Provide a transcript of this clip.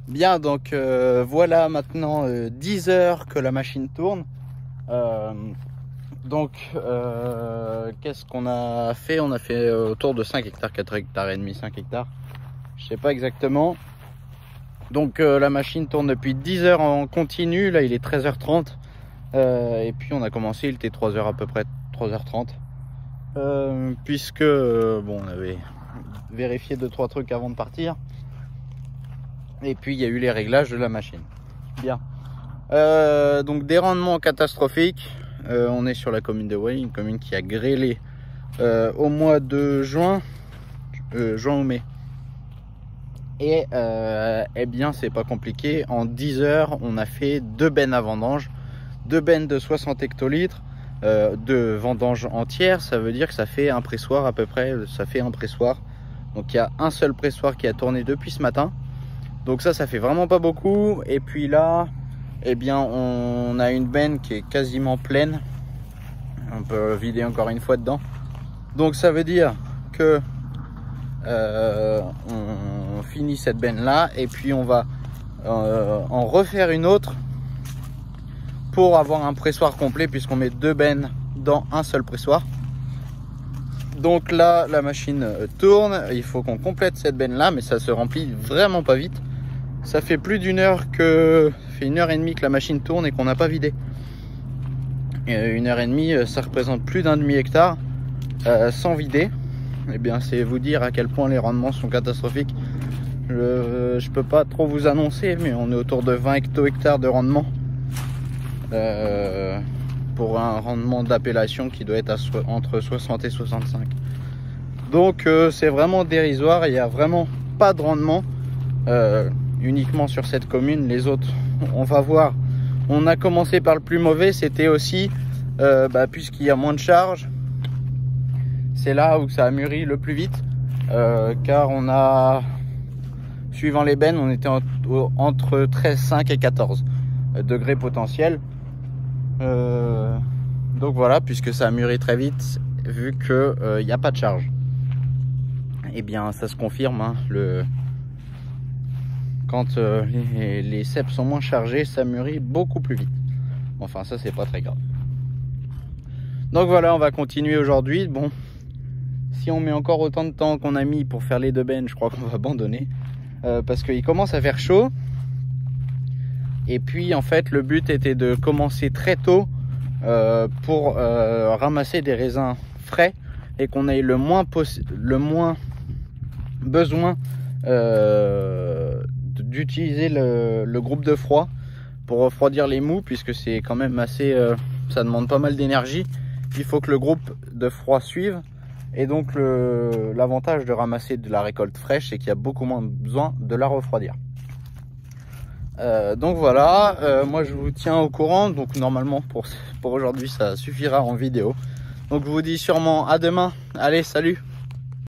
Bien, donc voilà maintenant 10 heures que la machine tourne. Qu'est-ce qu'on a fait? On a fait autour de 5 hectares, 4 hectares et demi, 5 hectares. Je sais pas exactement. Donc la machine tourne depuis 10 heures en continu. Là, il est 13h30. Et puis on a commencé, il était 3h à peu près, 3h30. Puisque bon, on avait vérifié 2-3 trucs avant de partir. Et puis il y a eu les réglages de la machine. Bien. Donc des rendements catastrophiques. On est sur la commune de Way, une commune qui a grêlé au mois de juin ou mai. Et eh bien c'est pas compliqué. En 10 heures, on a fait 2 bennes à vendange, 2 bennes de 60 hectolitres de vendange entière. Ça veut dire que ça fait un pressoir à peu près. Ça fait un pressoir. Donc il y a un seul pressoir qui a tourné depuis ce matin. Donc ça fait vraiment pas beaucoup. Et puis là, eh bien, on a une benne qui est quasiment pleine. On peut vider encore une fois dedans. Donc ça veut dire que on finit cette benne là et puis on va en refaire une autre pour avoir un pressoir complet, puisqu'on met 2 bennes dans un seul pressoir. Donc là, la machine tourne. Il faut qu'on complète cette benne là, mais ça se remplit vraiment pas vite. Ça fait plus d'une heure fait 1h30 que la machine tourne et qu'on n'a pas vidé. Et 1h30, ça représente plus d'un demi-hectare sans vider. Et bien, c'est vous dire à quel point les rendements sont catastrophiques. Je peux pas trop vous annoncer, mais on est autour de 20 hecto-hectares de rendement pour un rendement d'appellation qui doit être entre 60 et 65. Donc c'est vraiment dérisoire. Il n'y a vraiment pas de rendement. Uniquement sur cette commune. Les autres, on va voir. On a commencé par le plus mauvais, c'était aussi puisqu'il y a moins de charge, c'est là où ça a mûri le plus vite, car on a, suivant les bennes, on était entre 13,5 et 14 degrés potentiels. Donc voilà, puisque ça a mûri très vite, vu que il n'y a pas de charge. Et bien ça se confirme, hein, quand les cèpes sont moins chargés, ça mûrit beaucoup plus vite. Enfin, ça, c'est pas très grave. Donc voilà, on va continuer aujourd'hui. Bon, si on met encore autant de temps qu'on a mis pour faire les 2 bennes, je crois qu'on va abandonner. Parce qu'il commence à faire chaud. Et puis, en fait, le but était de commencer très tôt pour ramasser des raisins frais et qu'on ait le moins besoin d'utiliser le groupe de froid pour refroidir les mous, puisque c'est quand même assez ça demande pas mal d'énergie. Il faut que le groupe de froid suive, et donc l'avantage de ramasser de la récolte fraîche, c'est qu'il y a beaucoup moins besoin de la refroidir. Donc voilà, moi je vous tiens au courant. Donc normalement pour aujourd'hui ça suffira en vidéo. Donc je vous dis sûrement à demain. Allez, salut.